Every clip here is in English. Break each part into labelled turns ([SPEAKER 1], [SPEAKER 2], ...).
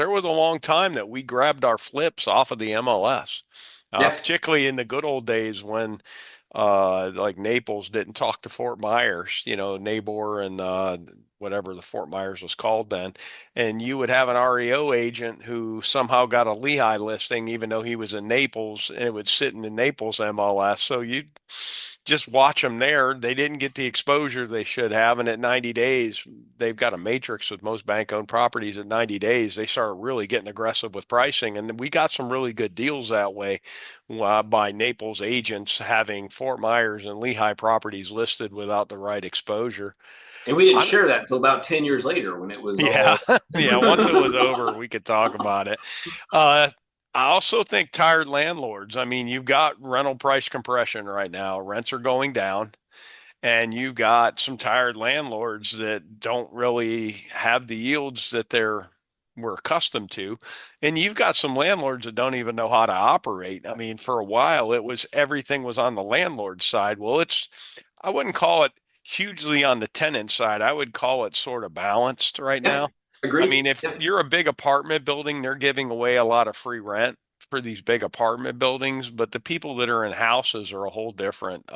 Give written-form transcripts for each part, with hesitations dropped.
[SPEAKER 1] There was a long time that we grabbed our flips off of the MLS,
[SPEAKER 2] Yeah.
[SPEAKER 1] particularly in the good old days when like Naples didn't talk to Fort Myers, Nabor and whatever the Fort Myers was called then. And you would have an REO agent who somehow got a Lehigh listing, even though he was in Naples, and it would sit in the Naples MLS. So you just watch them there. They didn't get the exposure they should have. And at 90 days, they've got a matrix with most bank owned properties. At 90 days, they start really getting aggressive with pricing. And we got some really good deals that way by Naples agents having Fort Myers and Lehigh properties listed without the right exposure.
[SPEAKER 2] And we didn't
[SPEAKER 1] I'm,
[SPEAKER 2] share that until about 10 years later when it was
[SPEAKER 1] yeah,
[SPEAKER 2] all.
[SPEAKER 1] yeah. Once it was over, we could talk about it. Uh, I also think tired landlords. I mean, you've got rental price compression right now. Rents are going down, and you've got some tired landlords that don't really have the yields that we're accustomed to. And you've got some landlords that don't even know how to operate. I mean, for a while it was everything was on the landlord side. Well, I wouldn't call it hugely on the tenant side. I would call it sort of balanced right
[SPEAKER 2] Yeah,
[SPEAKER 1] now. I
[SPEAKER 2] agreed.
[SPEAKER 1] mean, if
[SPEAKER 2] Yeah,
[SPEAKER 1] you're a big apartment building, they're giving away a lot of free rent for these big apartment buildings, but the people that are in houses are a whole different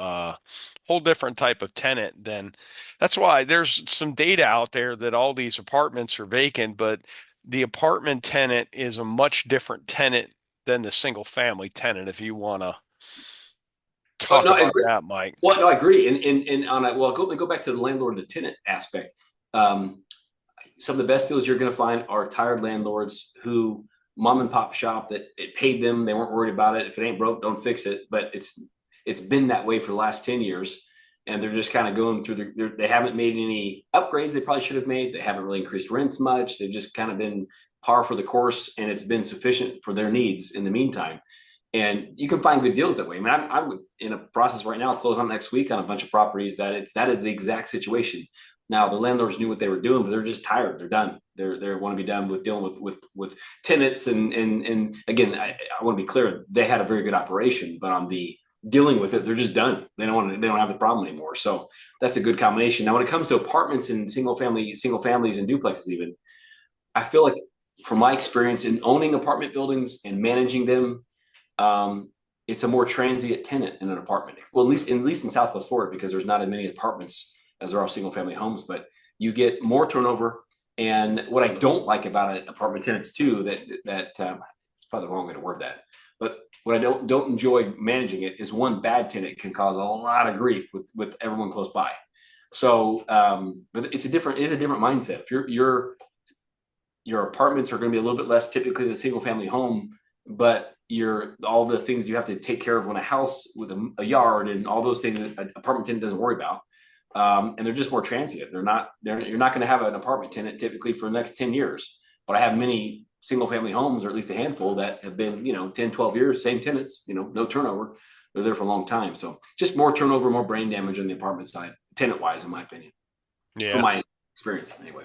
[SPEAKER 1] type of tenant than that's why there's some data out there that all these apartments are vacant, but the apartment tenant is a much different tenant than the single family tenant, if you want to
[SPEAKER 2] oh
[SPEAKER 1] talk
[SPEAKER 2] no, I
[SPEAKER 1] about
[SPEAKER 2] agree.
[SPEAKER 1] that, Mike.
[SPEAKER 2] Well, no, I agree. And on a, well, go back to the landlord and the tenant aspect. Um, some of the best deals you're going to find are tired landlords who mom and pop shop that it paid them. They weren't worried about it. If it ain't broke, don't fix it. But it's been that way for the last 10 years. And they're just kind of going through they haven't made any upgrades they probably should have made. They haven't really increased rents much. They've just kind of been par for the course, and it's been sufficient for their needs in the meantime. And you can find good deals that way. I mean, I'm in a process right now, close on next week on a bunch of properties that is the exact situation. Now the landlords knew what they were doing, but they're just tired. They're done. They want to be done with dealing with tenants. And again, I want to be clear. They had a very good operation, but on the dealing with it, they're just done. They don't have the problem anymore. So that's a good combination. Now, when it comes to apartments and single families and duplexes, even I feel like from my experience in owning apartment buildings and managing them, it's a more transient tenant in an apartment. Well, at least in Southwest Florida, because there's not as many apartments as there are single family homes, but you get more turnover. And what I don't like about it, apartment tenants too, that it's probably the wrong way to word that, but what I don't enjoy managing it is one bad tenant can cause a lot of grief with everyone close by. So, but it is a different mindset. If your apartments are going to be a little bit less typically than a single family home, but you're all the things you have to take care of when a house with a yard and all those things that an apartment tenant doesn't worry about. And they're just more transient. You're not going to have an apartment tenant typically for the next 10 years. But I have many single family homes, or at least a handful, that have been, 10, 12 years, same tenants, no turnover. They're there for a long time. So just more turnover, more brain damage on the apartment side, tenant wise, in my opinion, from
[SPEAKER 1] Yeah.
[SPEAKER 2] my experience anyway.